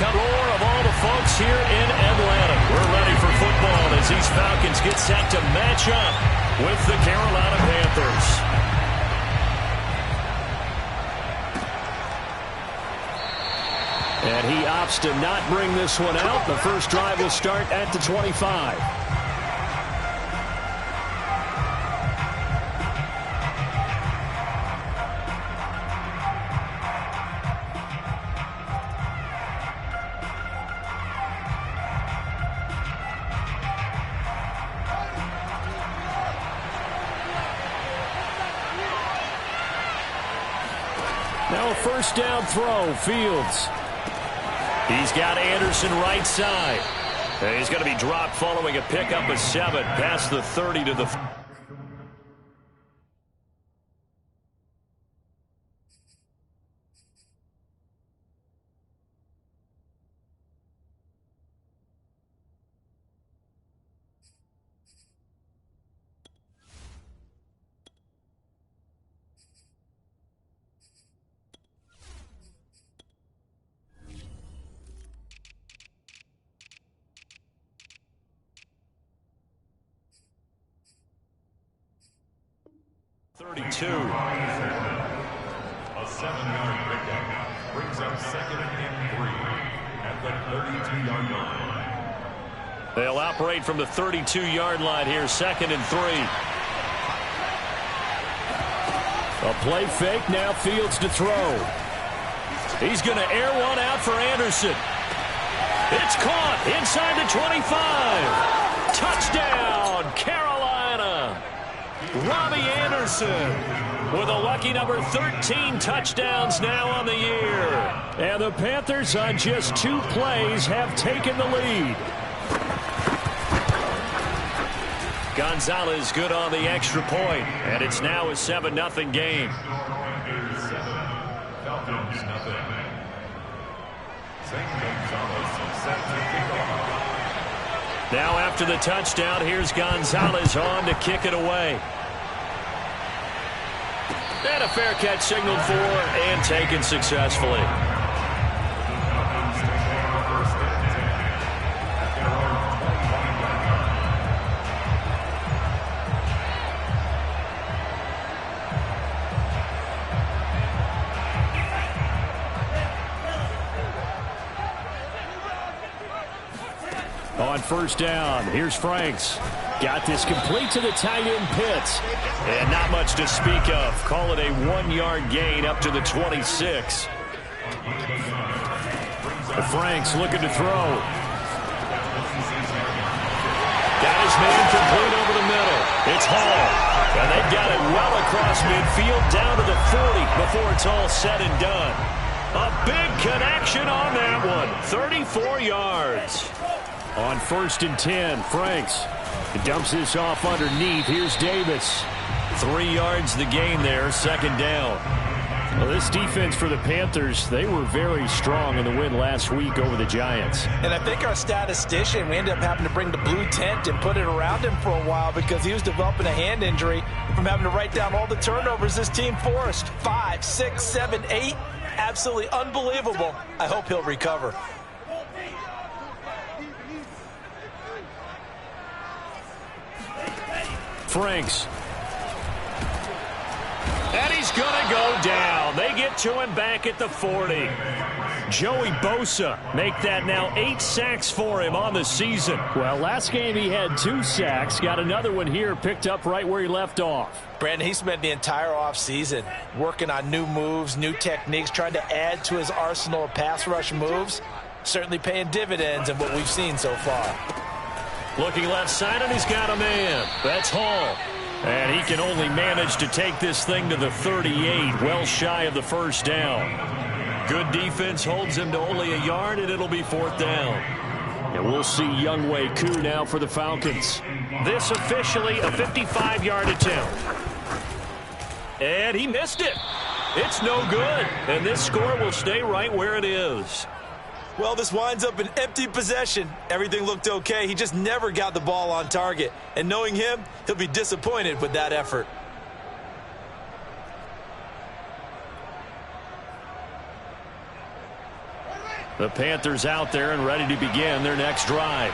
come roar of all the folks here in Atlanta. We're ready for football as these Falcons get set to match up with the Carolina Panthers. And he opts to not bring this one out. The first drive will start at the 25. Now a first down throw, Fields. He's got Anderson right side. And he's going to be dropped following a pickup of 7 past the 30 to the... A 7-yard pickup brings up 2nd and 3 at the 32-yard line. They'll operate from the 32-yard line here, 2nd and 3. A play fake, now Fields to throw. He's going to air one out for Anderson. It's caught inside the 25. Touchdown, Carolina. Robbie Anderson with a lucky number 13 touchdowns now on the year. And the Panthers on just 2 plays have taken the lead. Gonzalez good on the extra point, and it's now a 7-0 game. Now after the touchdown, here's Gonzalez on to kick it away. And a fair catch signaled for and taken successfully. On first down, here's Franks. Got this complete to the tight end Pitts. And not much to speak of. Call it a 1-yard gain up to the 26. Franks looking to throw. Got his man complete over the middle. It's Hall. And they've got it well across midfield down to the 40 before it's all said and done. A big connection on that one. 34 yards. On 1st and 10, Franks dumps this off underneath. Here's Davis. 3 yards the gain there, 2nd down. Well, this defense for the Panthers, they were very strong in the win last week over the Giants. And I think our statistician, we ended up having to bring the blue tent and put it around him for a while because he was developing a hand injury from having to write down all the turnovers this team forced. 5, 6, 7, 8. Absolutely unbelievable. I hope he'll recover. Franks. And he's going to go down. They get to him back at the 40. Joey Bosa make that now 8 sacks for him on the season. Well, last game he had 2 sacks. Got another one here picked up right where he left off. Brandon, he spent the entire offseason working on new moves, new techniques, trying to add to his arsenal of pass rush moves. Certainly paying dividends in what we've seen so far. Looking left side, and he's got a man. That's Hall. And he can only manage to take this thing to the 38, well shy of the first down. Good defense holds him to only a yard, and it'll be 4th down. And we'll see Younghoe Koo now for the Falcons. This officially a 55-yard attempt. And he missed it. It's no good. And this score will stay right where it is. Well, this winds up an empty possession. Everything looked okay. He just never got the ball on target. And knowing him, he'll be disappointed with that effort. The Panthers out there and ready to begin their next drive.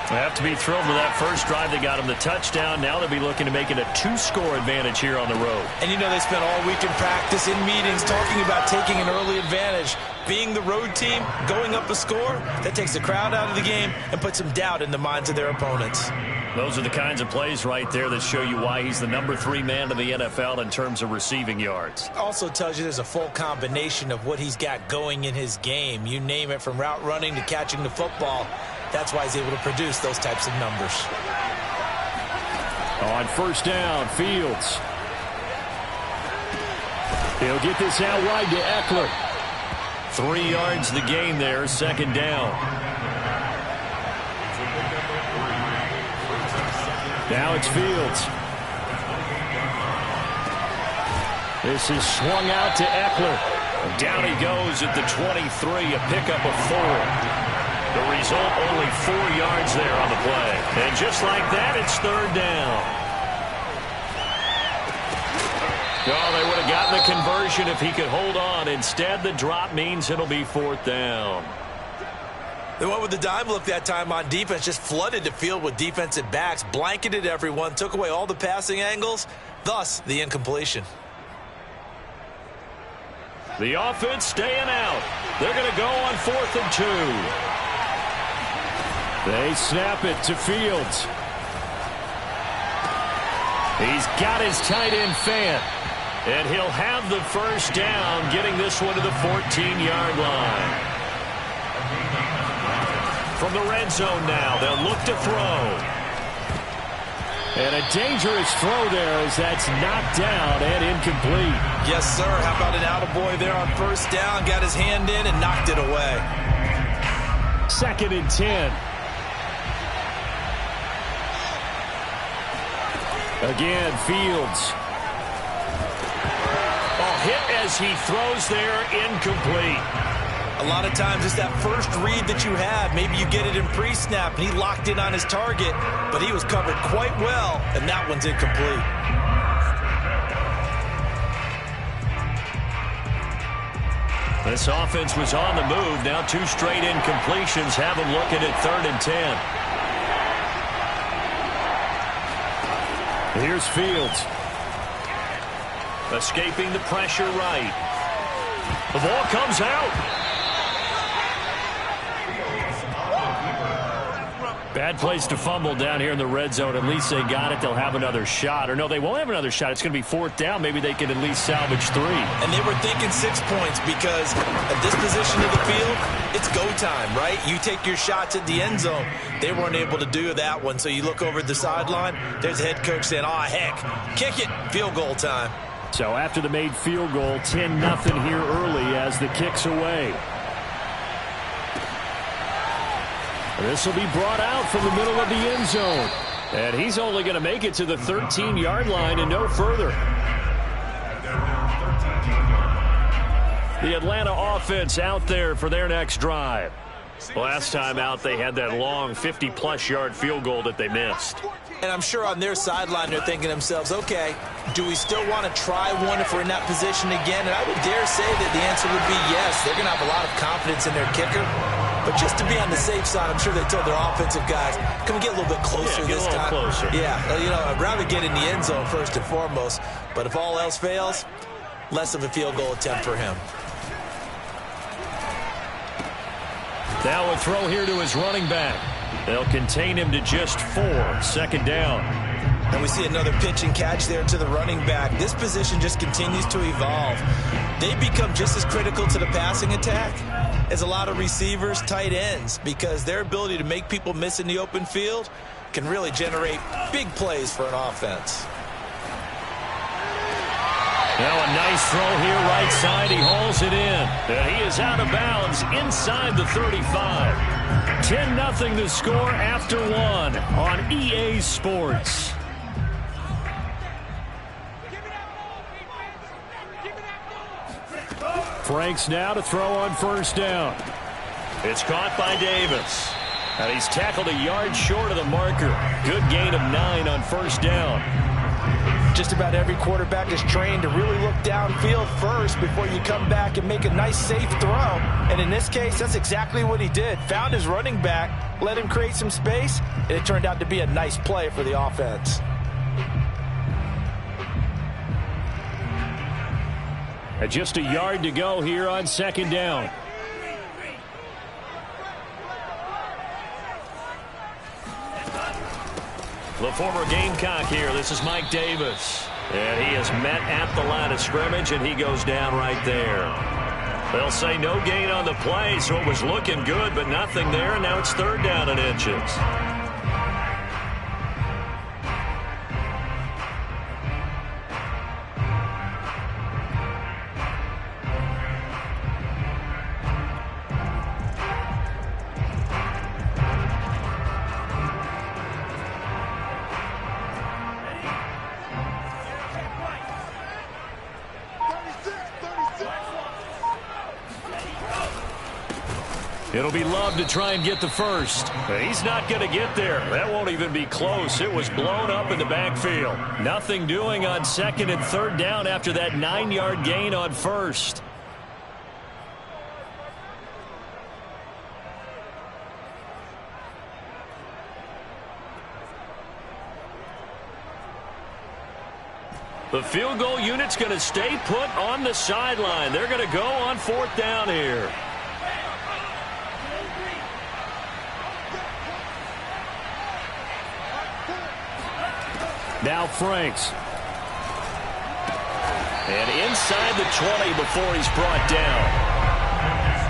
They have to be thrilled with that first drive. They got them the touchdown. Now they'll be looking to make it a 2-score advantage here on the road. And you know they spent all week in practice, in meetings, talking about taking an early advantage. Being the road team, going up a score, that takes the crowd out of the game and puts some doubt in the minds of their opponents. Those are the kinds of plays right there that show you why he's the number 3 man in the NFL in terms of receiving yards. Also tells you there's a full combination of what he's got going in his game. You name it, from route running to catching the football. That's why he's able to produce those types of numbers. On first down, Fields. He'll get this out wide to Eckler. 3 yards the gain there, second down. Now it's Fields. This is swung out to Eckler. Down he goes at the 23, a pickup of 4. The result, only 4 yards there on the play. And just like that, it's third down. Oh, they would have gotten the conversion if he could hold on. Instead, the drop means it'll be fourth down. They went with the dime look that time on defense, just flooded the field with defensive backs, blanketed everyone, took away all the passing angles, thus the incompletion. The offense staying out. They're going to go on 4th and 2. They snap it to Fields. He's got his tight end fan. And he'll have the first down, getting this one to the 14-yard line. From the red zone now, they'll look to throw. And a dangerous throw there as that's knocked down and incomplete. Yes, sir. How about an attaboy there on first down? Got his hand in and knocked it away. 2nd and 10. Again, Fields. Oh, hit as he throws there, incomplete. A lot of times it's that first read that you have. Maybe you get it in pre-snap, and he locked in on his target, but he was covered quite well, and that one's incomplete. This offense was on the move. Now 2 straight incompletions have them looking at 3rd and 10. Here's Fields. Escaping the pressure right. The ball comes out. Bad place to fumble down here in the red zone. At least they got it. They'll have another shot. Or no, they won't have another shot. It's going to be 4th down. Maybe they can at least salvage 3. And they were thinking 6 points because at this position of the field, it's go time, right? You take your shots at the end zone. They weren't able to do that one. So you look over at the sideline. There's the head coach saying, oh, heck, kick it. Field goal time. So after the made field goal, 10-0 here early as the kick's away. This will be brought out from the middle of the end zone. And he's only going to make it to the 13-yard line and no further. The Atlanta offense out there for their next drive. Last time out, they had that long 50-plus yard field goal that they missed. And I'm sure on their sideline they're thinking to themselves, okay, do we still want to try one if we're in that position again? And I would dare say that the answer would be yes. They're going to have a lot of confidence in their kicker. But just to be on the safe side, I'm sure they told their offensive guys, can we get a little bit closer this time? Closer. Yeah, you know, I'd rather get in the end zone first and foremost. But if all else fails, less of a field goal attempt for him. Now a throw here to his running back. They'll contain him to just 4. 2nd down. And we see another pitch and catch there to the running back. This position just continues to evolve. They become just as critical to the passing attack as a lot of receivers, tight ends, because their ability to make people miss in the open field can really generate big plays for an offense. Now a nice throw here right side. He hauls it in. And he is out of bounds inside the 35. 10-0 the score after 1 on EA Sports. Franks now to throw on first down. It's caught by Davis. And he's tackled a yard short of the marker. Good gain of 9 on first down. Just about every quarterback is trained to really look downfield first before you come back and make a nice, safe throw. And in this case, that's exactly what he did. Found his running back, let him create some space, and it turned out to be a nice play for the offense. Just a yard to go here on second down. The former Gamecock here. This is Mike Davis. And he is met at the line of scrimmage, and he goes down right there. They'll say no gain on the play, so it was looking good, but nothing there, and now it's third down and inches. It'll be Love to try and get the first. He's not going to get there. That won't even be close. It was blown up in the backfield. Nothing doing on second and third down after that 9-yard gain on first. The field goal unit's going to stay put on the sideline. They're going to go on fourth down here. Now Franks. And inside the 20 before he's brought down.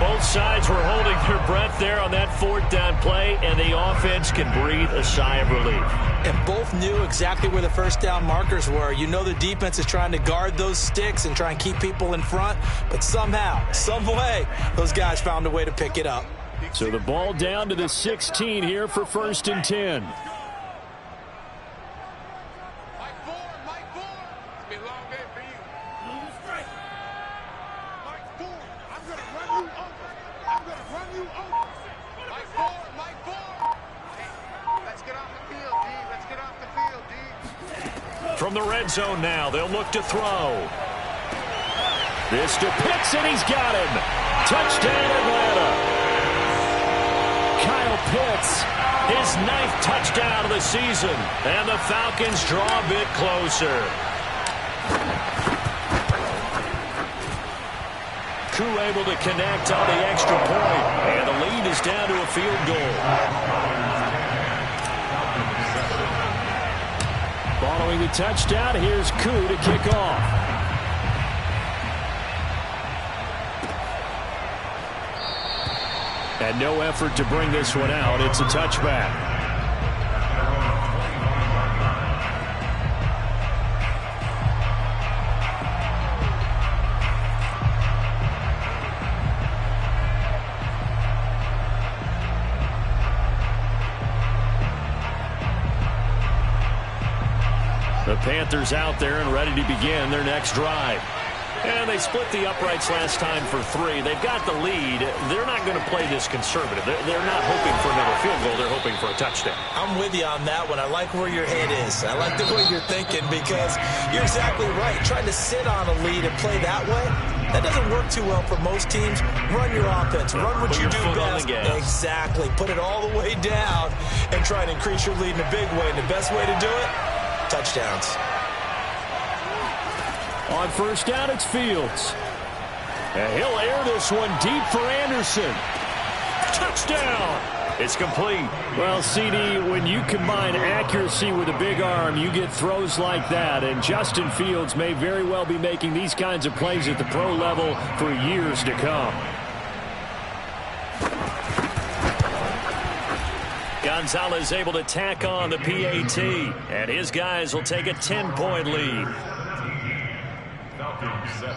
Both sides were holding their breath there on that fourth down play, and the offense can breathe a sigh of relief. And both knew exactly where the first down markers were. You know the defense is trying to guard those sticks and try and keep people in front, but somehow, some way, those guys found a way to pick it up. So the ball down to the 16 here for first and 10. From the red zone now, they'll look to throw. This to Pitts, and he's got him. Touchdown, Atlanta. Kyle Pitts, his 9th touchdown of the season, and the Falcons draw a bit closer. Koo able to connect on the extra point, and the lead is down to a field goal. Following the touchdown, here's Koo to kick off. And no effort to bring this one out. It's a touchback. The Panthers out there and ready to begin their next drive. And they split the uprights last time for 3. They've got the lead. They're not going to play this conservative. They're not hoping for another field goal. They're hoping for a touchdown. I'm with you on that one. I like where your head is. I like the way you're thinking because you're exactly right. Trying to sit on a lead and play that way, that doesn't work too well for most teams. Run your offense. Run what you do best. Exactly. Put it all the way down and try and increase your lead in a big way. And the best way to do it, touchdowns. On first down, it's Fields. And he'll air this one deep for Anderson. Touchdown! It's complete. Well, CD, when you combine accuracy with a big arm, you get throws like that. And Justin Fields may very well be making these kinds of plays at the pro level for years to come. Gonzalez able to tack on the PAT, and his guys will take a 10-point lead. Falcons 7.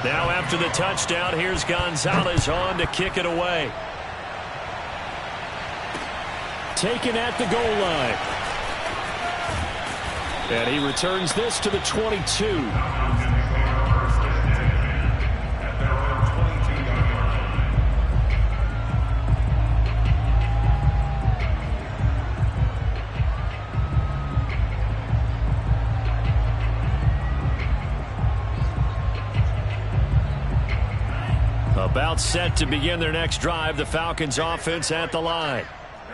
Now after the touchdown, here's Gonzalez on to kick it away. Taken at the goal line. And he returns this to the 22. About set to begin their next drive, the Falcons offense at the line.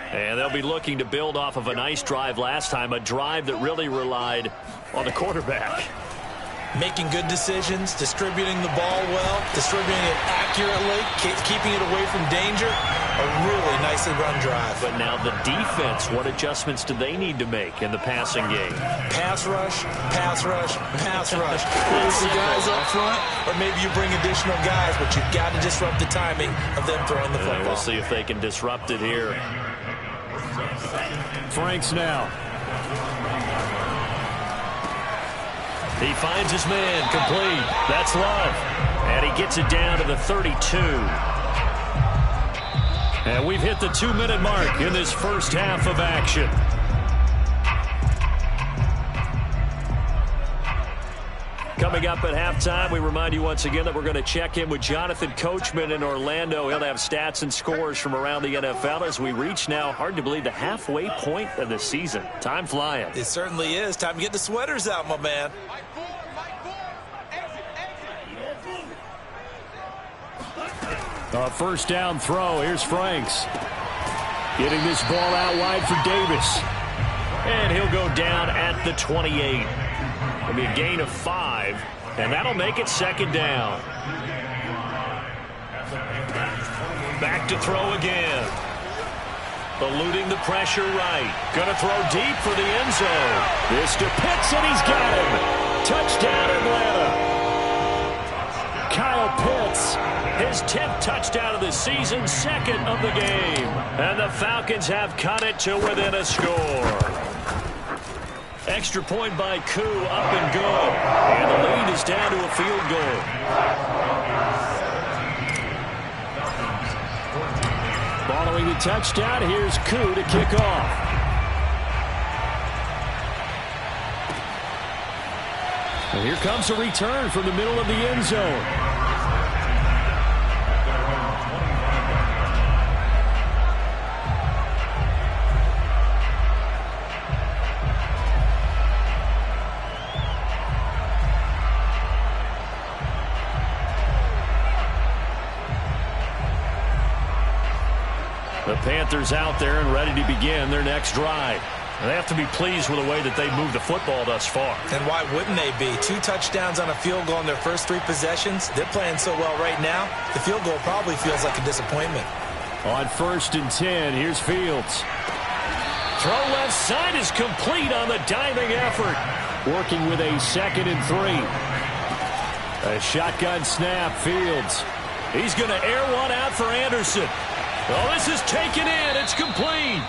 And they'll be looking to build off of a nice drive last time, a drive that really relied on the quarterback. Making good decisions, distributing the ball well, distributing it accurately, keeping it away from danger. A really nicely run drive. But now the defense, what adjustments do they need to make in the passing game? Pass rush, pass rush, pass rush. Lose the guys up front, or maybe you bring additional guys, but you've got to disrupt the timing of them throwing the football. We'll see if they can disrupt it here. Franks now. He finds his man, complete. That's Love. And he gets it down to the 32. And we've hit the 2-minute mark in this first half of action. Coming up at halftime, we remind you once again that we're going to check in with Jonathan Coachman in Orlando. He'll have stats and scores from around the NFL as we reach now, hard to believe, the halfway point of the season. Time flying. It certainly is. Time to get the sweaters out, my man. A first down throw. Here's Franks. Getting this ball out wide for Davis. And he'll go down at the 28. It'll be a gain of 5, and that'll make it second down. Back to throw again. Eluding the pressure right. Gonna throw deep for the end zone. This to Pitts, and he's got him. Touchdown, Atlanta. Kyle Pitts, his 10th touchdown of the season, second of the game. And the Falcons have cut it to within a score. Extra point by Koo, up and good. And the lead is down to a field goal. Following the touchdown, here's Koo to kick off. And here comes a return from the middle of the end zone. The Panthers out there and ready to begin their next drive. And they have to be pleased with the way that they've moved the football thus far. And why wouldn't they be? 2 touchdowns on a field goal in their first 3 possessions. They're playing so well right now, the field goal probably feels like a disappointment. On 1st and 10, here's Fields. Throw left side is complete on the diving effort. Working with a 2nd and 3. A shotgun snap, Fields. He's going to air one out for Anderson. Well, this is taken in. It's complete.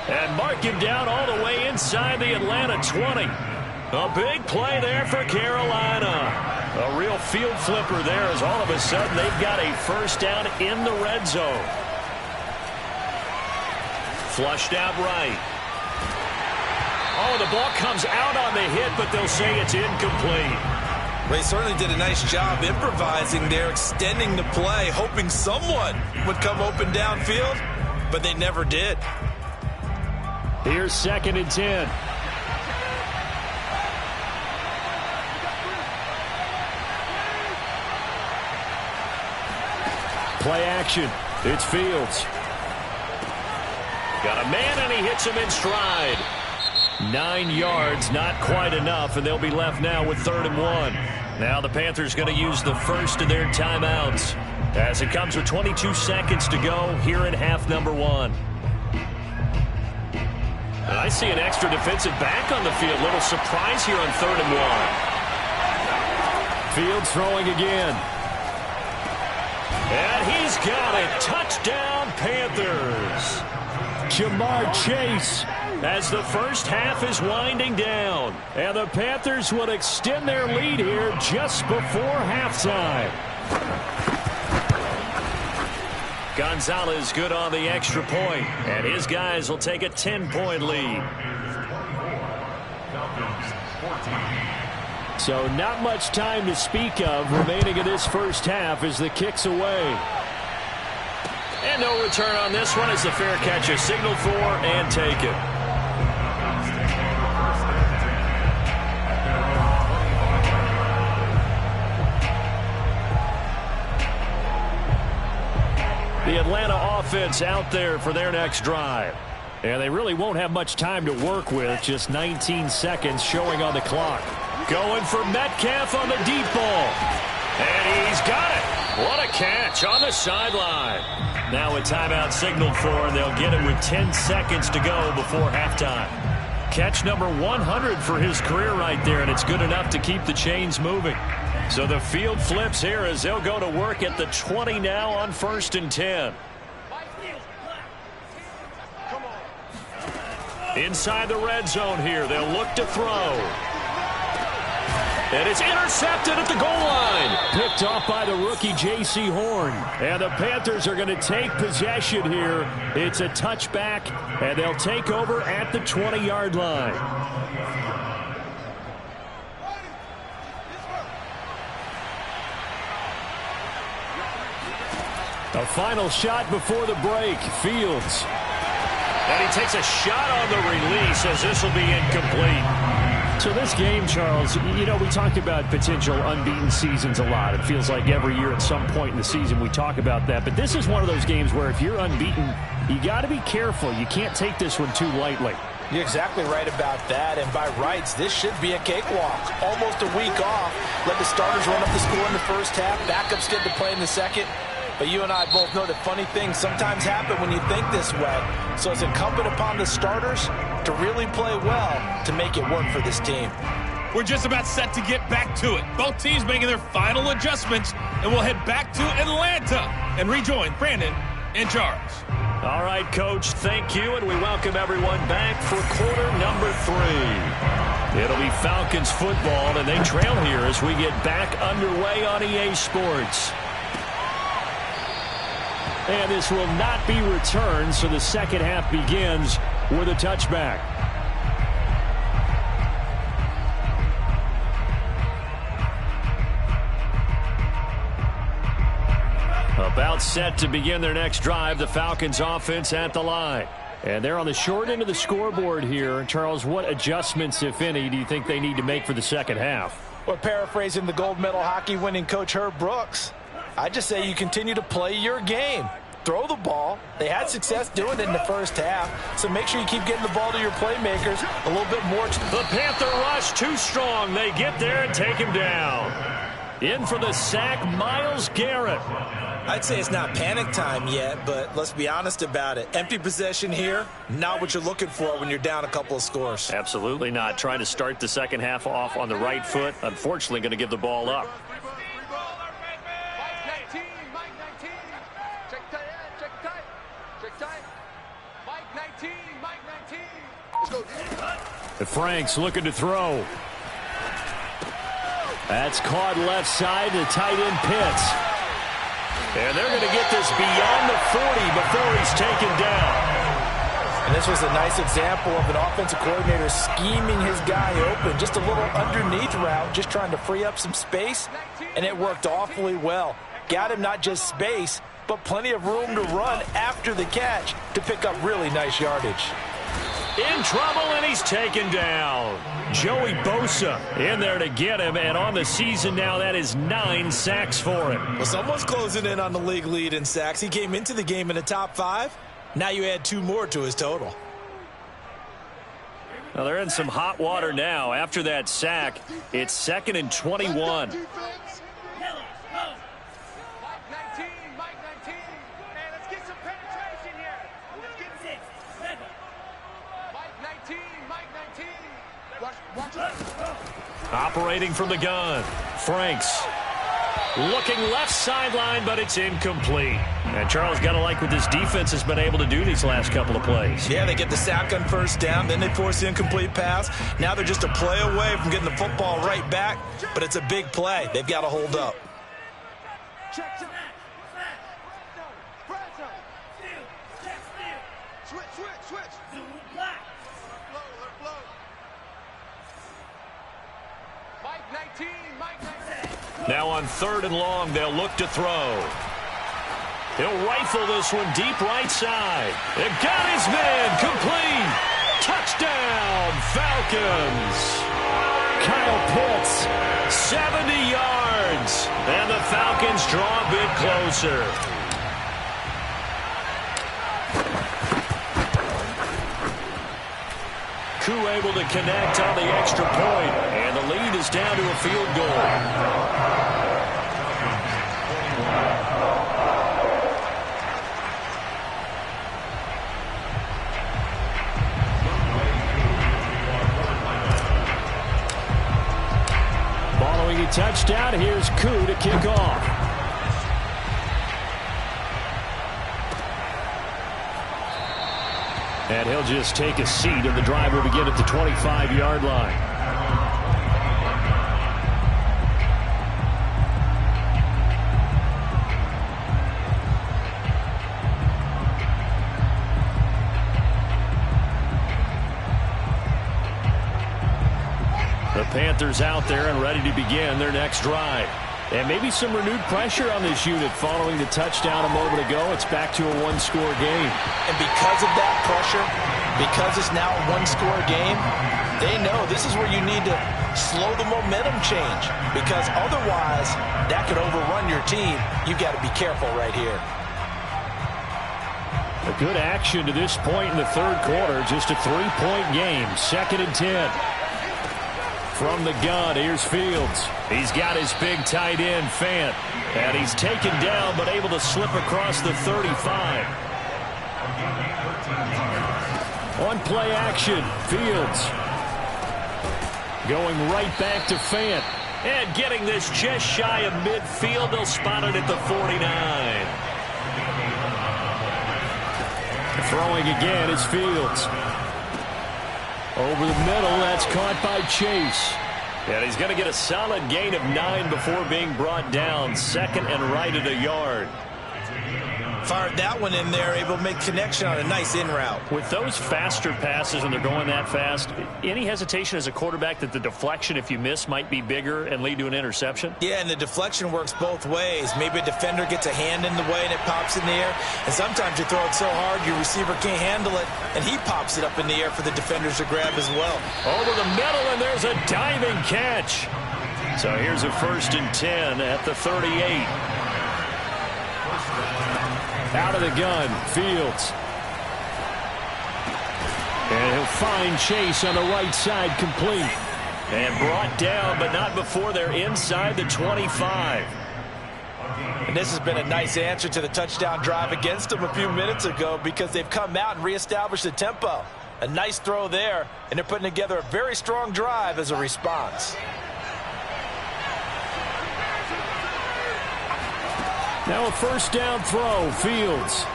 And mark him down all the way inside the Atlanta 20. A big play there for Carolina. A real field flipper there as all of a sudden they've got a first down in the red zone. Flushed out right. Oh, the ball comes out on the hit, but they'll say it's incomplete. They certainly did a nice job improvising there, extending the play, hoping someone would come open downfield, but they never did. Here's 2nd and 10. Play action. It's Fields. Got a man, and he hits him in stride. 9 yards, not quite enough, and they'll be left now with 3rd and 1. Now the Panthers going to use the first of their timeouts as it comes with 22 seconds to go here in half number 1. And I see an extra defensive back on the field. Little surprise here on 3rd and 1. Fields throwing again. And he's got it. Touchdown, Panthers. Jamar Chase as the first half is winding down. And the Panthers will extend their lead here just before halftime. Gonzalez good on the extra point, and his guys will take a 10-point lead. So not much time to speak of remaining in this first half as the kick's away. And no return on this one as the fair catch is signaled for and taken. The Atlanta offense out there for their next drive. And they really won't have much time to work with. Just 19 seconds showing on the clock. Going for Metcalf on the deep ball. And he's got it. What a catch on the sideline. Now a timeout signaled for, and they'll get it with 10 seconds to go before halftime. Catch number 100 for his career right there, and it's good enough to keep the chains moving. So the field flips here as they'll go to work at the 20 now on 1st and 10. Inside the red zone here, they'll look to throw. And it's intercepted at the goal line. Picked off by the rookie J.C. Horn. And the Panthers are going to take possession here. It's a touchback, and they'll take over at the 20-yard line. A final shot before the break. Fields. And he takes a shot on the release as this will be incomplete. So this game, Charles, you know, we talked about potential unbeaten seasons a lot. It feels like every year at some point in the season we talk about that. But this is one of those games where if you're unbeaten, you got to be careful. You can't take this one too lightly. You're exactly right about that. And by rights, this should be a cakewalk. Almost a week off. Let the starters run up the score in the first half. Backups get to play in the second. But you and I both know that funny things sometimes happen when you think this way. So it's incumbent upon the starters to really play well to make it work for this team. We're just about set to get back to it. Both teams making their final adjustments, and we'll head back to Atlanta and rejoin Brandon and Charles. All right, Coach, thank you, and we welcome everyone back for quarter number 3. It'll be Falcons football, and they trail here as we get back underway on EA Sports. And this will not be returned, so the second half begins with a touchback. About set to begin their next drive, the Falcons offense at the line. And they're on the short end of the scoreboard here. Charles, what adjustments, if any, do you think they need to make for the second half? Well, paraphrasing the gold medal hockey winning coach Herb Brooks, I just say you continue to play your game. Throw the ball. They had success doing it in the first half, so make sure you keep getting the ball to your playmakers a little bit more. The Panther rush too strong. They get there and take him down. In for the sack, Myles Garrett. I'd say it's not panic time yet, but let's be honest about it. Empty possession here, not what you're looking for when you're down a couple of scores. Absolutely not. Trying to start the second half off on the right foot. Unfortunately, going to give the ball up. Franks looking to throw. That's caught left side to tight end Pitts. And they're going to get this beyond the 40 before he's taken down. And this was a nice example of an offensive coordinator scheming his guy open. Just a little underneath route, just trying to free up some space. And it worked awfully well. Got him not just space, but plenty of room to run after the catch to pick up really nice yardage. In trouble, and he's taken down. Joey Bosa in there to get him, and on the season now, that is 9 sacks for him. Well, someone's closing in on the league lead in sacks. He came into the game in the top 5. Now you add 2 more to his total. Well, they're in some hot water now. After that sack, it's 2nd and 21. Operating from the gun, Franks looking left sideline, but it's incomplete. And Charles, got to like what this defense has been able to do these last couple of plays. Yeah, they get the sack on first down, then they force the incomplete pass. Now they're just a play away from getting the football right back, but it's a big play. They've got to hold up. Now on 3rd and long, they'll look to throw. He'll rifle this one deep right side. It got his man complete. Touchdown, Falcons. Kyle Pitts, 70 yards. And the Falcons draw a bit closer. Koo able to connect on the extra point, and the lead is down to a field goal. Following a touchdown, here's Koo to kick off. And he'll just take a seat, and the drive will begin at the 25-yard line. The Panthers out there and ready to begin their next drive. And maybe some renewed pressure on this unit following the touchdown a moment ago. It's back to a one-score game. And because of that pressure, because it's now a one-score game, they know this is where you need to slow the momentum change. Because otherwise, that could overrun your team. You've got to be careful right here. A good action to this point in the third quarter. Just a three-point game. 2nd and 10. From the gun, here's Fields. He's got his big tight end, Fant. And he's taken down, but able to slip across the 35. On play action, Fields. Going right back to Fant. And getting this just shy of midfield. They'll spot it at the 49. Throwing again is Fields. Over the middle, that's caught by Chase. And he's going to get a solid gain of 9 before being brought down. 2nd and right at a yard. Fired that one in there, able to make connection on a nice in route. With those faster passes when they're going that fast, any hesitation as a quarterback that the deflection, if you miss, might be bigger and lead to an interception? Yeah, and the deflection works both ways. Maybe a defender gets a hand in the way and it pops in the air. And sometimes you throw it so hard your receiver can't handle it, and he pops it up in the air for the defenders to grab as well. Over the middle, and there's a diving catch. So here's a 1st and 10 at the 38. Out of the gun, Fields. And he'll find Chase on the right side, complete. And brought down, but not before they're inside the 25. And this has been a nice answer to the touchdown drive against them a few minutes ago because they've come out and reestablished the tempo. A nice throw there, and they're putting together a very strong drive as a response. Now a 1st down throw, Fields.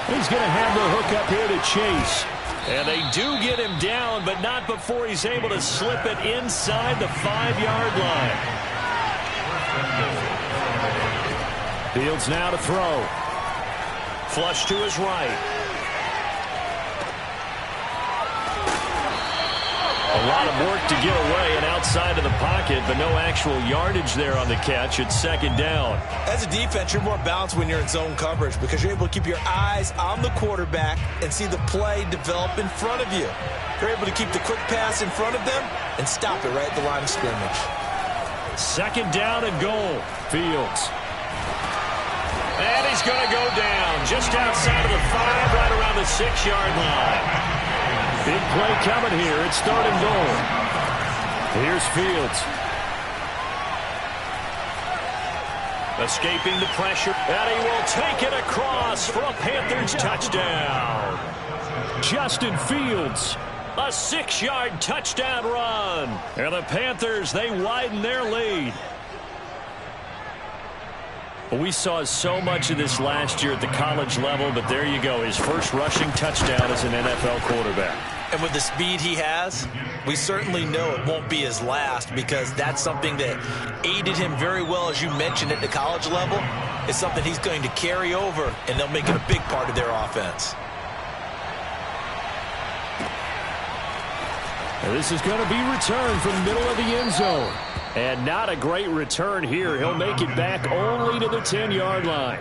He's going to have the hook up here to Chase. And they do get him down, but not before he's able to slip it inside the 5-yard line. Fields now to throw. Flush to his right. A lot of work to get away and outside of the pocket, but no actual yardage there on the catch. It's 2nd down. As a defense, you're more balanced when you're in zone coverage because you're able to keep your eyes on the quarterback and see the play develop in front of you. You're able to keep the quick pass in front of them and stop it right at the line of scrimmage. 2nd down and goal. Fields. And he's going to go down just outside of the 5, right around the 6-yard line. Big play coming here. It's 3rd and goal. Here's Fields. Escaping the pressure. And he will take it across for a Panthers touchdown. Justin Fields. A 6-yard touchdown run. And the Panthers, they widen their lead. We saw so much of this last year at the college level, but there you go. His first rushing touchdown as an NFL quarterback. And with the speed he has, we certainly know it won't be his last because that's something that aided him very well, as you mentioned, at the college level. It's something he's going to carry over, and they'll make it a big part of their offense. And this is going to be returned from the middle of the end zone. And not a great return here. He'll make it back only to the 10-yard line.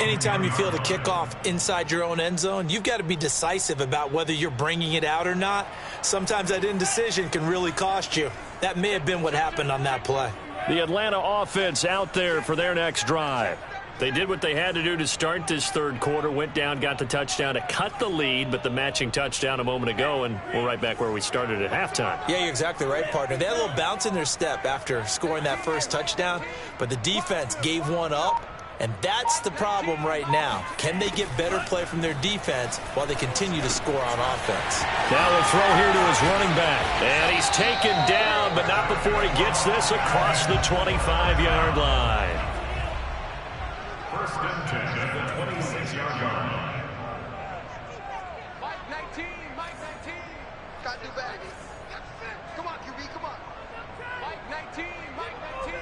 Anytime you field a kickoff inside your own end zone, you've got to be decisive about whether you're bringing it out or not. Sometimes that indecision can really cost you. That may have been what happened on that play. The Atlanta offense out there for their next drive. They did what they had to do to start this third quarter, went down, got the touchdown to cut the lead, but the matching touchdown a moment ago, and we're right back where we started at halftime. Yeah, you're exactly right, partner. They had a little bounce in their step after scoring that first touchdown, but the defense gave one up, and that's the problem right now. Can they get better play from their defense while they continue to score on offense? Now the throw here to his running back, and he's taken down, but not before he gets this across the 25-yard line. First and 10 at the 26-yard line. Mike 19, Mike 19. Got new bag. Come on, QB, come on. Mike 19, Mike 19.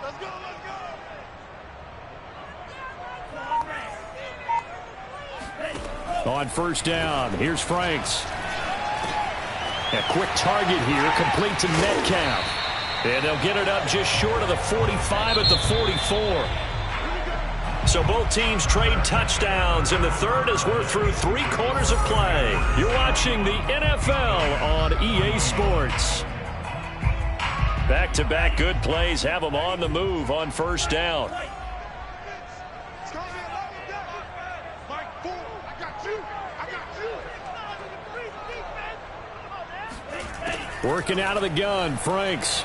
Let's go, let's go. On first down, here's Franks. A quick target here, complete to Metcalf. And they'll get it up just short of the 45 at the 44. So both teams trade touchdowns in the third as we're through 3 quarters of play. You're watching the NFL on EA Sports. Back-to-back good plays have them on the move on first down. Working out of the gun, Franks.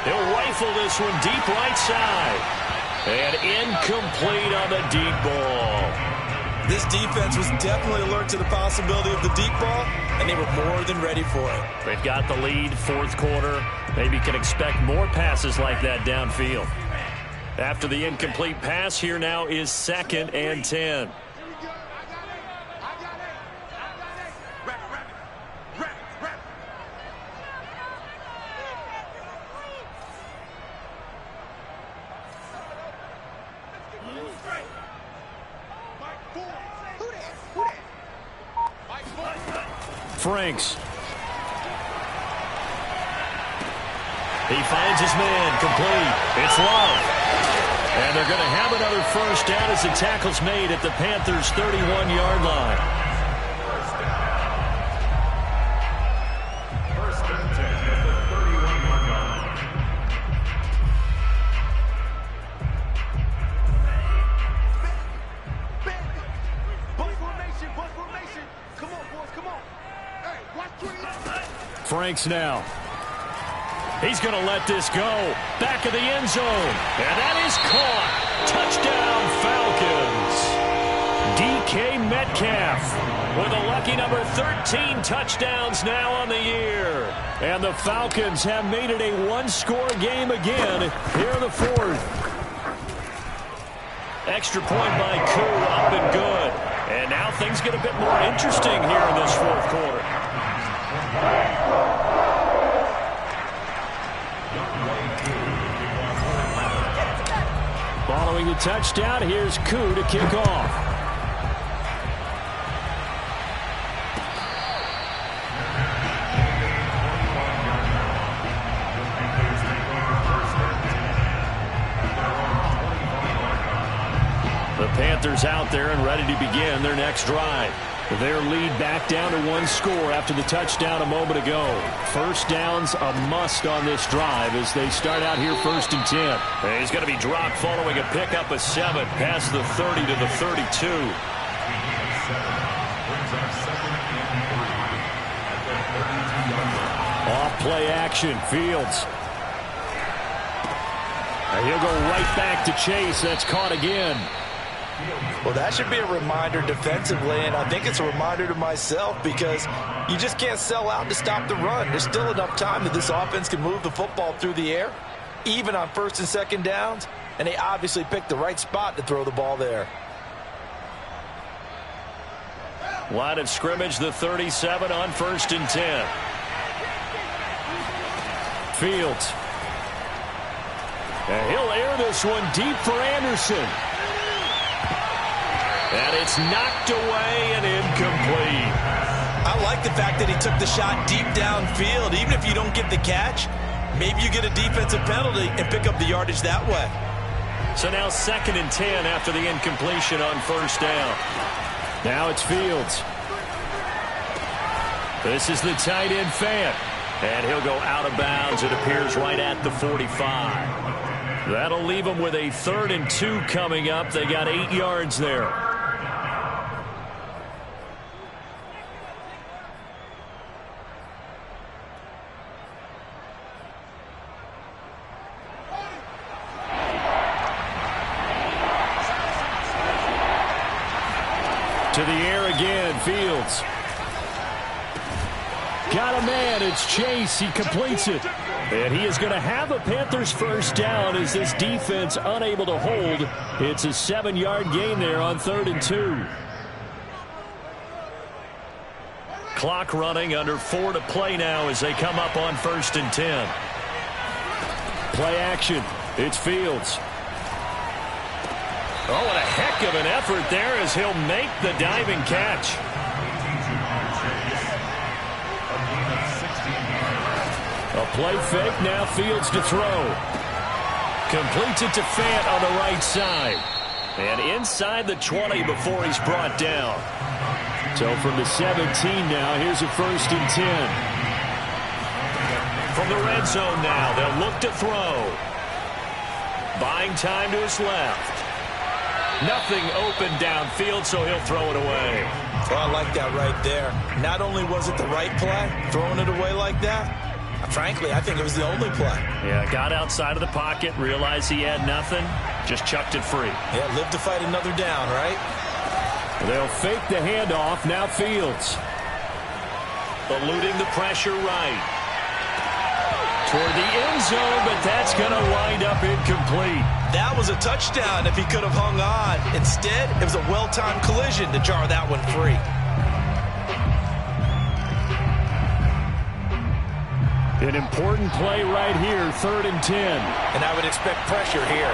He'll rifle this one deep right side. And incomplete on the deep ball. This defense was definitely alert to the possibility of the deep ball, and they were more than ready for it. They've got the lead, fourth quarter. Maybe can expect more passes like that downfield. After the incomplete pass, here now is 2nd and 10. Franks. He finds his man, complete. It's Love. And they're going to have another first down as the tackle's made at the Panthers' 31-yard line. First and 10 at the 31-yard line. Butt formation. Come on, boys, come on. Hey, watch 20. Franks now. He's going to let this go. Back of the end zone. And that is caught. Touchdown, Falcons. DK Metcalf with a lucky number 13 touchdowns now on the year. And the Falcons have made it a one-score game again here in the fourth. Extra point by Koo, up and good. And now things get a bit more interesting here in this fourth quarter. Following the touchdown, here's Koo to kick off. The Panthers out there and ready to begin their next drive. Their lead back down to one score after the touchdown a moment ago. First down's a must on this drive as they start out here 1st and 10. And he's going to be dropped following a pickup of 7 past the 30 to the 32. Off play action, Fields. And he'll go right back to Chase. That's caught again. Well, that should be a reminder defensively, and I think it's a reminder to myself because you just can't sell out to stop the run. There's still enough time that this offense can move the football through the air, even on 1st and 2nd downs, and they obviously picked the right spot to throw the ball there. Line of scrimmage, the 37 on 1st and 10. Fields. And he'll air this one deep for Anderson. And it's knocked away and incomplete. I like the fact that he took the shot deep downfield. Even if you don't get the catch, maybe you get a defensive penalty and pick up the yardage that way. So now 2nd and 10 after the incompletion on 1st down. Now it's Fields. This is the tight end Fant. And he'll go out of bounds, it appears, right at the 45. That'll leave them with a 3rd and 2 coming up. They got 8 yards there. To the air again, Fields. Got a man, it's Chase, he completes it. And he is going to have a Panthers first down as this defense unable to hold. It's a 7-yard gain there on 3rd and 2. Clock running, under 4 to play now as they come up on 1st and 10. Play action, it's Fields. Oh, what a heck of an effort there as he'll make the diving catch. A play fake, now Fields to throw. Completes it to Fant on the right side. And inside the 20 before he's brought down. So from the 17 now, here's a 1st and 10. From the red zone now, they'll look to throw. Buying time to his left. Nothing open downfield, so he'll throw it away. Well, I like that right there. Not only was it the right play, throwing it away like that, frankly, I think it was the only play. Yeah, got outside of the pocket, realized he had nothing, just chucked it free. Yeah, live to fight another down, right? They'll fake the handoff, now Fields. Eluding the pressure right. Toward the end zone, but that's going to wind up incomplete. That was a touchdown if he could have hung on. Instead, it was a well-timed collision to jar that one free. An important play right here, 3rd and 10. And I would expect pressure here.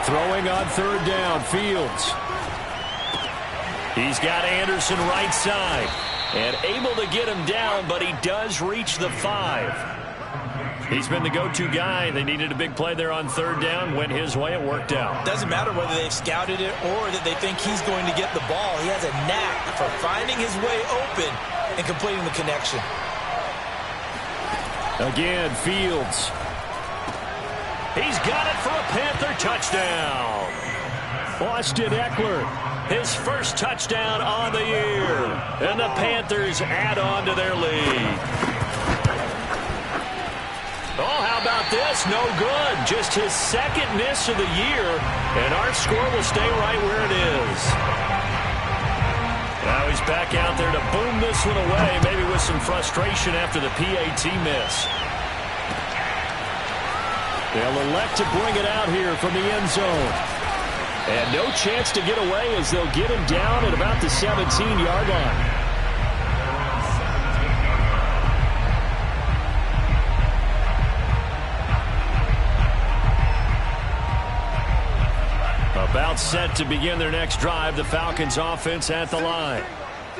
Throwing on 3rd down, Fields. He's got Anderson right side. And able to get him down, but he does reach the 5. He's been the go-to guy. They needed a big play there on 3rd down. Went his way. It worked out. Doesn't matter whether they've scouted it or that they think he's going to get the ball. He has a knack for finding his way open and completing the connection. Again, Fields. He's got it for a Panther touchdown. Austin Eckler, his first touchdown on the year. And the Panthers add on to their lead. Oh, how about this? No good. Just his 2nd miss of the year. And our score will stay right where it is. Now he's back out there to boom this one away, maybe with some frustration after the PAT miss. They'll elect to bring it out here from the end zone. And no chance to get away as they'll get him down at about the 17-yard line. About set to begin their next drive, the Falcons offense at the line.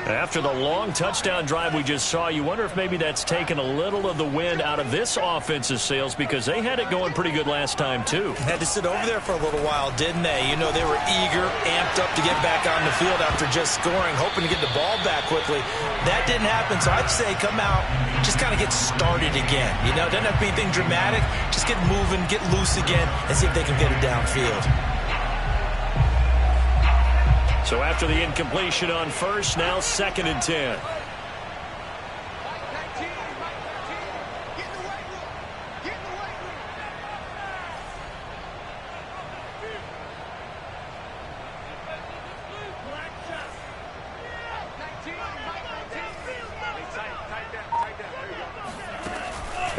After the long touchdown drive we just saw, you wonder if maybe that's taken a little of the wind out of this offense's sails because they had it going pretty good last time, too. Had to sit over there for a little while, didn't they? You know, they were eager, amped up to get back on the field after just scoring, hoping to get the ball back quickly. That didn't happen, so I'd say come out, just kind of get started again. You know, doesn't have to be anything dramatic. Just get moving, get loose again, and see if they can get it downfield. So after the incompletion on 1st, now 2nd and 10.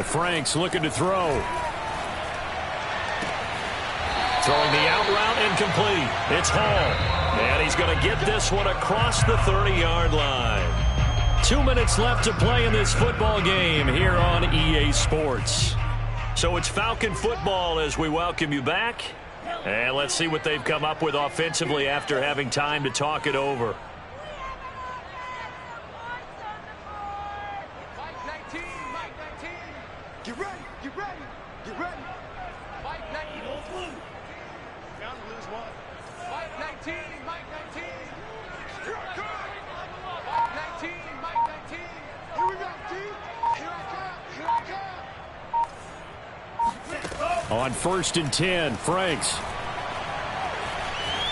Frank's looking to throw. Throwing the out route incomplete. It's Hall. And he's going to get this one across the 30-yard line. 2 minutes left to play in this football game here on EA Sports. So it's Falcon football as we welcome you back. And let's see what they've come up with offensively after having time to talk it over. Get ready, get ready, get ready. Mike 19. Down to lose one. Mike 19, Mike 19. Here I come. Mike 19, Mike 19. Here we go, T. Here I come, here I come. On 1st and 10, Franks.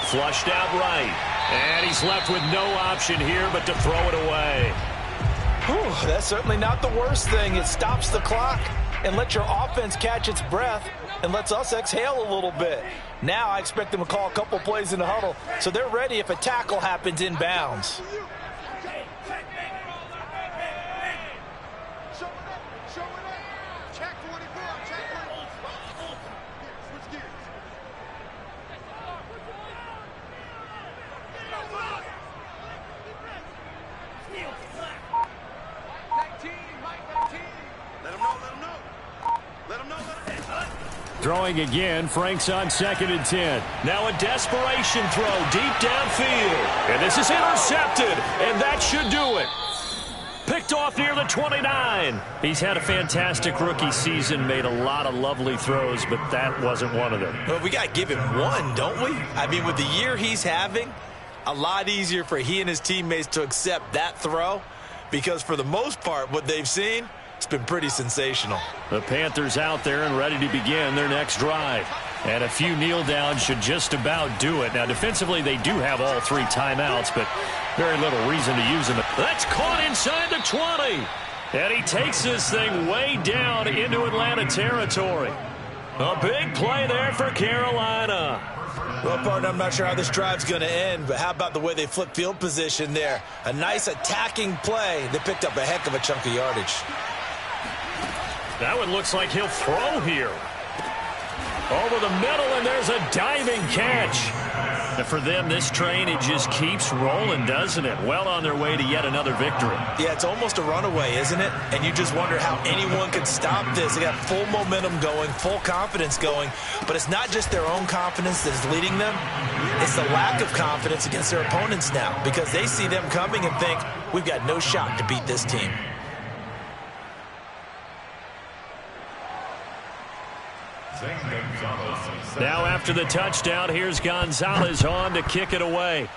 Flushed out right. And he's left with no option here but to throw it away. Whew, that's certainly not the worst thing. It stops the clock and lets your offense catch its breath and lets us exhale a little bit. Now I expect them to call a couple plays in the huddle so they're ready if a tackle happens inbounds. Throwing again, Franks on 2nd and 10. Now a desperation throw deep downfield. And this is intercepted, and that should do it. Picked off near the 29. He's had a fantastic rookie season, made a lot of lovely throws, but that wasn't one of them. Well, we got to give him one, don't we? I mean, with the year he's having, a lot easier for he and his teammates to accept that throw because for the most part, what they've seen, it's been pretty sensational. The Panthers out there and ready to begin their next drive. And a few kneel downs should just about do it. Now, defensively, they do have all 3 timeouts, but very little reason to use them. That's caught inside the 20. And he takes this thing way down into Atlanta territory. A big play there for Carolina. Well, partner, I'm not sure how this drive's going to end, but how about the way they flip field position there? A nice attacking play. They picked up a heck of a chunk of yardage. That one looks like he'll throw here. Over the middle, and there's a diving catch. And for them, this train, it just keeps rolling, doesn't it? Well on their way to yet another victory. Yeah, it's almost a runaway, isn't it? And you just wonder how anyone could stop this. They got full momentum going, full confidence going. But it's not just their own confidence that's leading them. It's the lack of confidence against their opponents now because they see them coming and think, we've got no shot to beat this team. Now after the touchdown, here's Gonzalez on to kick it away.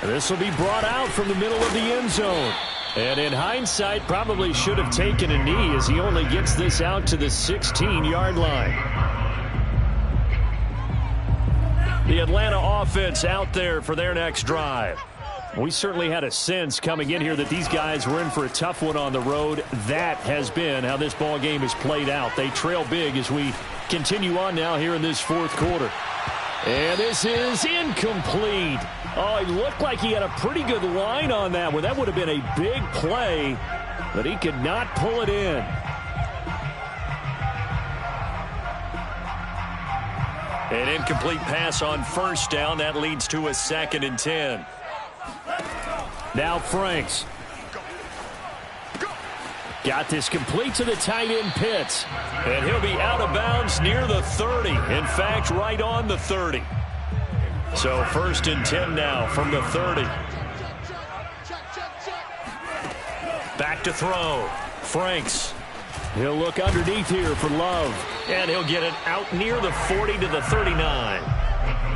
This will be brought out from the middle of the end zone. And in hindsight, probably should have taken a knee as he only gets this out to the 16-yard line. The Atlanta offense out there for their next drive. We certainly had a sense coming in here that these guys were in for a tough one on the road. That has been how this ball game has played out. They trail big as we continue on now here in this 4th quarter. And this is incomplete. Oh, it looked like he had a pretty good line on that one. That would have been a big play, but he could not pull it in. An incomplete pass on 1st down. That leads to a 2nd and 10. Now Franks. Got this complete to the tight end Pitts. And he'll be out of bounds near the 30. In fact, right on the 30. So 1st and 10 now from the 30. Back to throw. Franks. He'll look underneath here for Love. And he'll get it out near the 40 to the 39.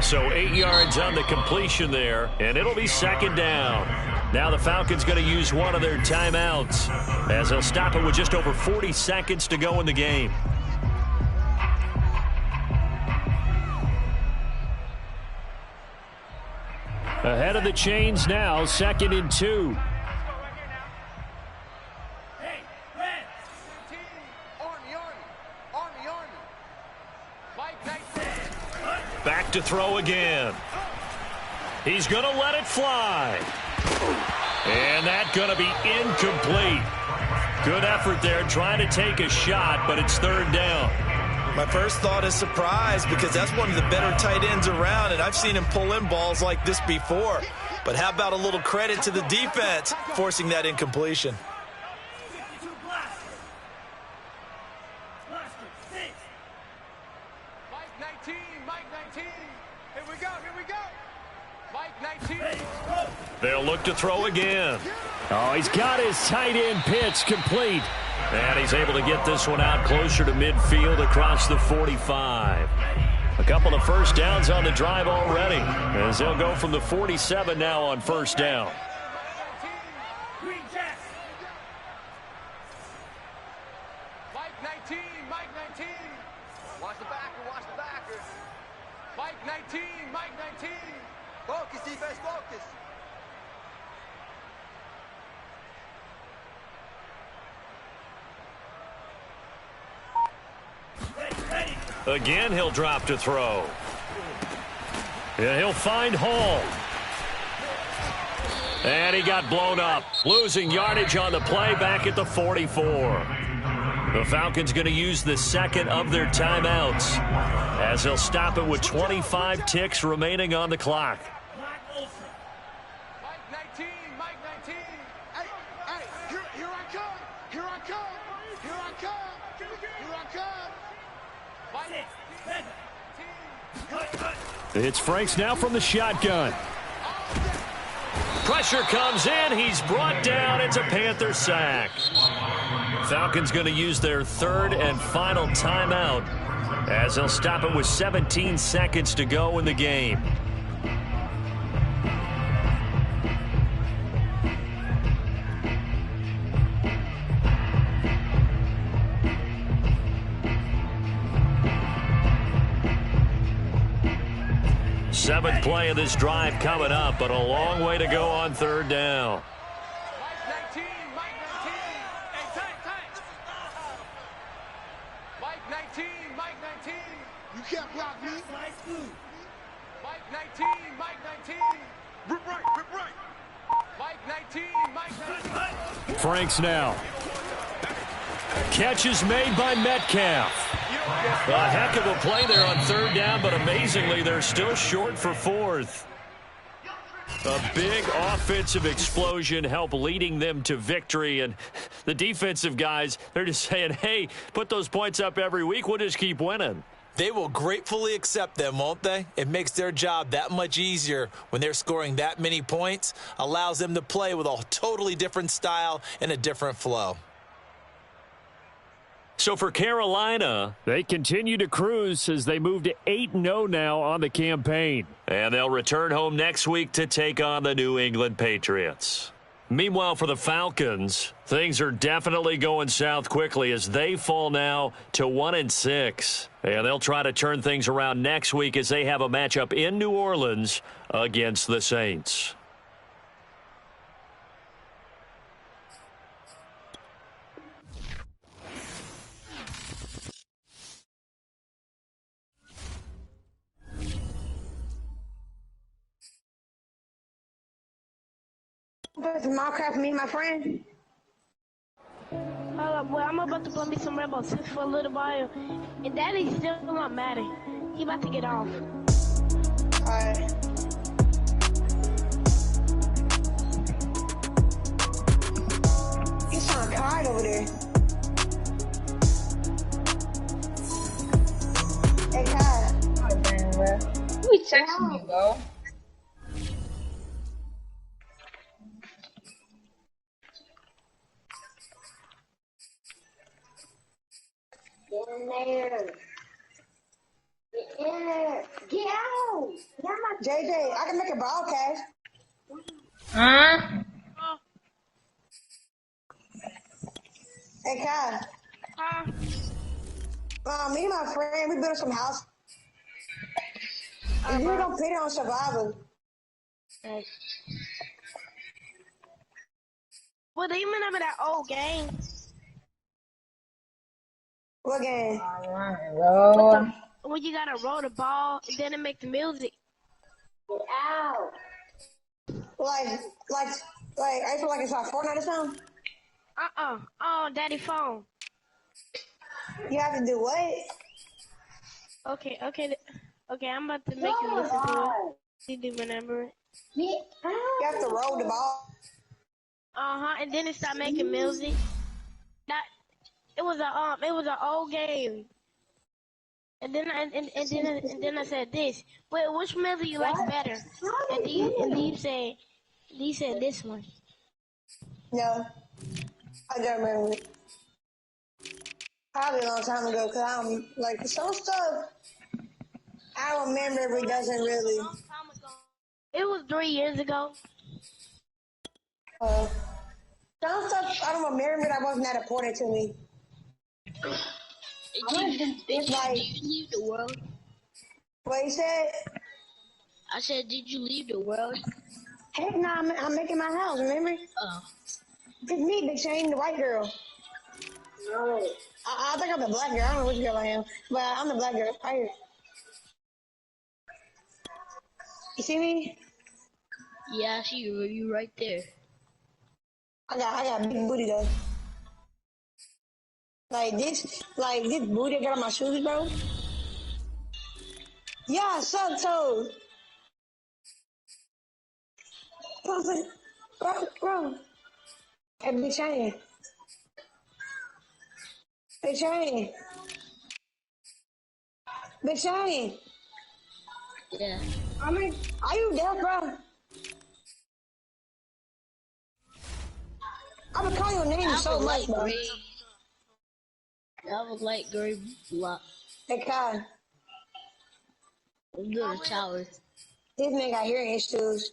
So 8 yards on the completion there, and it'll be 2nd down. Now the Falcons going to use one of their timeouts as they'll stop it with just over 40 seconds to go in the game. Ahead of the chains now, 2nd and 2. Back to throw again. He's going to let it fly. And that's going to be incomplete. Good effort there trying to take a shot, but it's 3rd down. My first thought is surprise because that's one of the better tight ends around, and I've seen him pull in balls like this before. But how about a little credit to the defense forcing that incompletion? They'll look to throw again. Oh, he's got his tight end Pitts complete. And he's able to get this one out closer to midfield across the 45. A couple of 1st downs on the drive already, as they'll go from the 47 now on 1st down. 19, Mike 19. Focus, defense, focus. Again, he'll drop to throw. Yeah, he'll find Hall. And he got blown up, losing yardage on the play back at the 44. The Falcons going to use the second of their timeouts as they'll stop it with 25 ticks remaining on the clock. Mike 19, Mike 19. Hey, here I come. Here I come. Here I come. Here I come. Mike It's Franks now from the shotgun. Pressure comes in. He's brought down. It's a Panther sack. Falcons going to use their third and final timeout as they'll stop it with 17 seconds to go in the game. Seventh play of this drive coming up, but a long way to go on third down. Mike 19, Mike 19. Hey, tight. Mike 19, Mike 19. You can't block me. Mike 19, Mike 19. Rip right. Mike 19, Mike 19. Franks now. Catch is made by Metcalf. A heck of a play there on third down, but amazingly, they're still short for fourth. A big offensive explosion helped leading them to victory, and the defensive guys, they're just saying, hey, put those points up every week, we'll just keep winning. They will gratefully accept them, won't they? It makes their job that much easier when they're scoring that many points, allows them to play with a totally different style and a different flow. So for Carolina, they continue to cruise as they move to 8-0 now on the campaign. And they'll return home next week to take on the New England Patriots. Meanwhile, for the Falcons, things are definitely going south quickly as they fall now to 1-6. And they'll try to turn things around next week as they have a matchup in New Orleans against the Saints. Minecraft, me and my friend. Hold up, boy, I'm about to play me some Rainbow Six for a little while. And Daddy's still not mad. He about to get off. Alright. You sound tired over there. Hey, Kai. Oh, damn, bro. Who be texting me, bro? Get in there. Get in there. Get out. Get out. JJ, I can make a broadcast. Huh? Hey, Kai. Me and my friend, we built some house. And you don't put it on survival. Well, do you remember that old game? What game? Alright, bro. When you gotta roll the ball and then it make the music. Get out. Like, I feel like it's like Fortnite or something. Oh, Daddy phone. You have to do what? Okay, I'm about to make you listen to it. You do remember it. You have to roll the ball. And then it started making music. It was an old game. And then I said this. Wait, which music you like better? And he said this one. No, I don't remember it. Probably a long time ago, because I'm like some stuff I don't remember if it doesn't really. It was 3 years ago. Some stuff I don't remember that wasn't that important to me. Did you leave the world? What you said? I said, did you leave the world? Heck no, I'm making my house, remember? Oh. It's me, Big Shane, the white girl. No. I think I'm the black girl. I don't know which girl I am. But I'm the black girl. Right here. You see me? Yeah, I see you right there. I got a big booty though. This booty I got on my shoes, bro. Yeah, suck toes. Bro. Hey, Big Shane. Big Shane. Big Shane. Yeah. I mean, are you deaf, bro? I'm gonna call your name so much, bro. I was light gray block. Hey, Kai. I'm doing the towers. This man got hearing issues.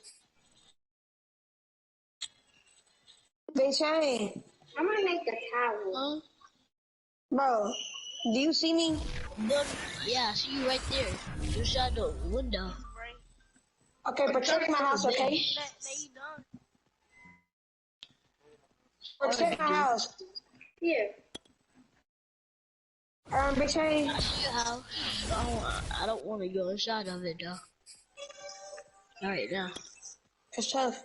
Big Shane. I'm gonna make the tower. Huh? Bro, do you see me? Look, yeah, I see you right there. Just out the window. Okay, protect my house, okay? Protect my house. Here. Big Shane. I see your house. I don't want to go inside of it, though. All right, now. It's tough.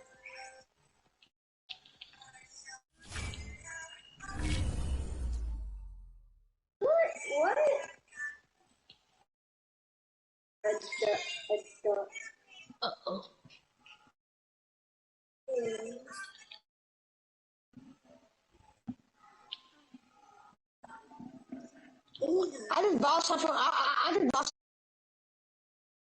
What? Uh-oh. I just bought something. I just bought